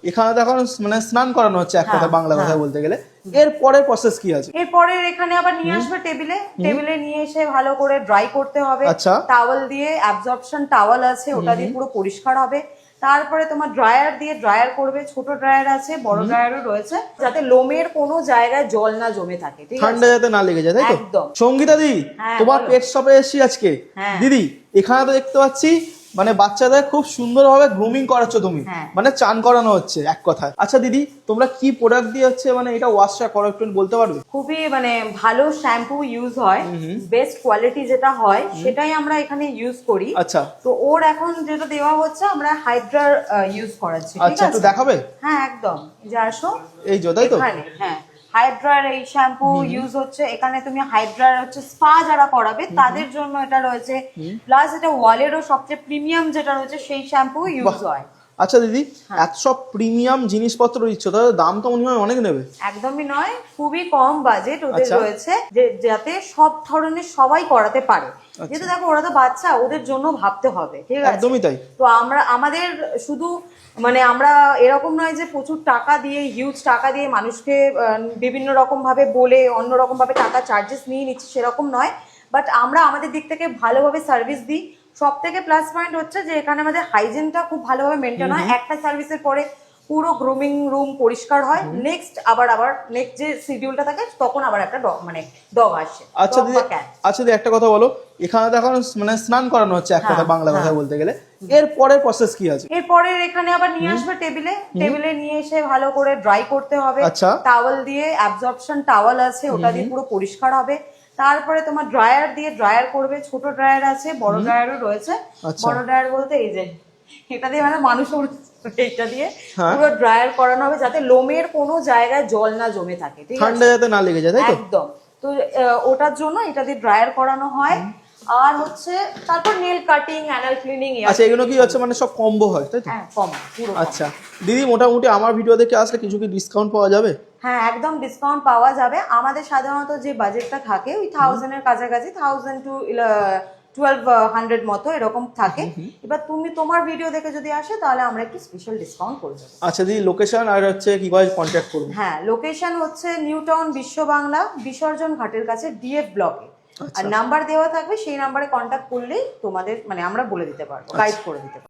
এখানে তো এখন মানে স্নান করানো হচ্ছে এক কথা বাংলা ভাষায় বলতে গেলে। এর পরের প্রসেস কি আছে? এরপরে এখানে আবার নিয়ে আসবে টেবিলে নিয়ে এসে ভালো করে ড্রাই করতে হবে। আচ্ছা। টাওয়াল দিয়ে অ্যাবজর্পশন টাওয়াল আছে, ওটা দিয়ে পুরো পরিষ্কার হবে। তারপরে তোমার ড্রায়ার দিয়ে ড্রায়ার করবে, ছোট ড্রায়ার আছে, বড় ড্রায়ারও রয়েছে, যাতে লোমের কোনো জায়গায় জল না জমে থাকে, ঠিক আছে, ঠান্ডা যাতে না লেগে যায়, তাই তো? একদম। সঙ্গীতা দি, হ্যাঁ, তোমার বলো। পেট শপে এসেছি আজকে। হ্যাঁ। দিদি, এখানে তো দেখতে পাচ্ছি মানে বাচ্চাদের খুব সুন্দরভাবে গ্রুমিং করাচ্ছ তুমি, হ্যাঁ। মানে চান করানো হচ্ছে এক কথায়। আচ্ছা দিদি, তোমরা কি প্রোডাক্ট দিয়ে হচ্ছে মানে এটা ওয়াশটা করো একটু বলতে পারবে? খুবই মানে ভালো শ্যাম্পু ইউজ হয়, বেস্ট কোয়ালিটি যেটা হয় সেটাই আমরা এখানে ইউজ করি। আচ্ছা। তো ওর এখন যেটা দেওয়া হচ্ছে, আমরা হাইড্রার ইউজ করাচ্ছি, ঠিক আচ্ছা, একটু আছে? দেখাবে? হ্যাঁ, একদম। যা আসো এই যে, তাই তো? এখানে, হ্যাঁ, হাইড্রার এই শ্যাম্পু ইউজ হচ্ছে এখানে। তুমি হাইড্রার হচ্ছে স্পা যারা করাবে তাদের জন্য এটা রয়েছে, প্লাস এটা ওয়ালেরও সবচেয়ে প্রিমিয়াম যেটা রয়েছে সেই শ্যাম্পু ইউজ হয়। আচ্ছা দিদি, এত সব প্রিমিয়াম জিনিসপত্র দিচ্ছ, তাহলে দাম তো মনে হয় অনেক নেবে? একদমই নয়, খুবই কম বাজেট ওদের আচ্ছা। রয়েছে, যে যাতে সব ধরনের সবাই করাতে পারে। যেহেতু দেখো ওরা তো বাচ্চা, ওদের জন্য ভাবতে হবে, ঠিক আছে? একদমই তাই। তো আমাদের শুধু মানে আমরা এরকম নয় যে প্রচুর টাকা দিয়ে, হিউজ টাকা দিয়ে মানুষকে বিভিন্ন রকম ভাবে বলে অন্য রকম ভাবে টাকা চার্জেস নিয়ে নিচ্ছি, সেরকম নয়। বাট আমরা আমাদের দিক থেকে ভালোভাবে সার্ভিস দিই। সব থেকে প্লাস পয়েন্ট হচ্ছে যে এখানে আমাদের হাইজিনটা খুব ভালোভাবে মেনটেন হয়। একটা সার্ভিসের পরে পুরো গ্রুমিং রুম পরিষ্কার হয়, নেক্সট আবার নেক্সট যে শিডিউলটা থাকে তখন আবার একটা ডগ আসে। আচ্ছা দিদি, আচ্ছা দিদি, একটা কথা বলো, এখানে তো এখন মানে স্নান করানো হচ্ছে এক কথা বাংলা ভাষায় বলতে গেলে। এর পরের প্রসেস কি আছে? এরপরে এখানে আবার নিয়ে আসবে টেবিলে নিয়ে এসে ভালো করে ড্রাই করতে হবে। আচ্ছা। টাওয়াল দিয়ে অ্যাবজর্পশন টাওয়াল আছে, ওটা দিয়ে পুরো পরিষ্কার হবে। তারপরে তোমার ড্রায়ার দিয়ে ড্রায়ার করবে, ছোট ড্রায়ার আছে, বড় ড্রায়ারও রয়েছে। বড় ড্রায়ার বলতে এই যে এটা দিয়ে মানে মানুষ এটা দিয়ে পুরো ড্রায়ার করানো হবে, যাতে লোমের কোনো জায়গায় জল না জমে থাকে, ঠিক আছে, ঠান্ডা যাতে না লেগে যায়, তাই তো? একদম। তো ওটার জন্য এটা দিয়ে ড্রায়ার করানো হয়। আর হচ্ছে তারপর নেল কাটিং, অ্যানাল ক্লিনিং। আচ্ছা, এগুলো কি হচ্ছে মানে সব কম্বো হয়, তাই তো? হ্যাঁ, কম্বো পুরো। আচ্ছা দিদি, মোটামুটি আমার ভিডিও দেখে আসলে কিছু কি ডিসকাউন্ট পাওয়া যাবে? হ্যাঁ, একদম ডিসকাউন্ট পাওয়া যাবে। আমাদের সাধারণত যে বাজেটটা থাকে ওই 1000 এর কাছাকাছি, 1000 টু 1200 মতো এরকম থাকে। এবার তুমি তোমার ভিডিও দেখে যদি আসে তাহলে আমরা একটু স্পেশাল ডিসকাউন্ট করে দেবো। আচ্ছা দিদি, লোকেশন আর হচ্ছে কিভাবে কন্ট্যাক্ট করব? হ্যাঁ, লোকেশন হচ্ছে নিউ টাউন বিশ্ব বাংলা বিসর্জন ঘাটের কাছে ডিএফ ব্লকে। আর নাম্বার দেওয়া থাকবে, সেই নাম্বারে কন্ট্যাক্ট করলেই তোমাদের মানে আমরা বলে দিতে পারবো, গাইড করে দিতে পারবো।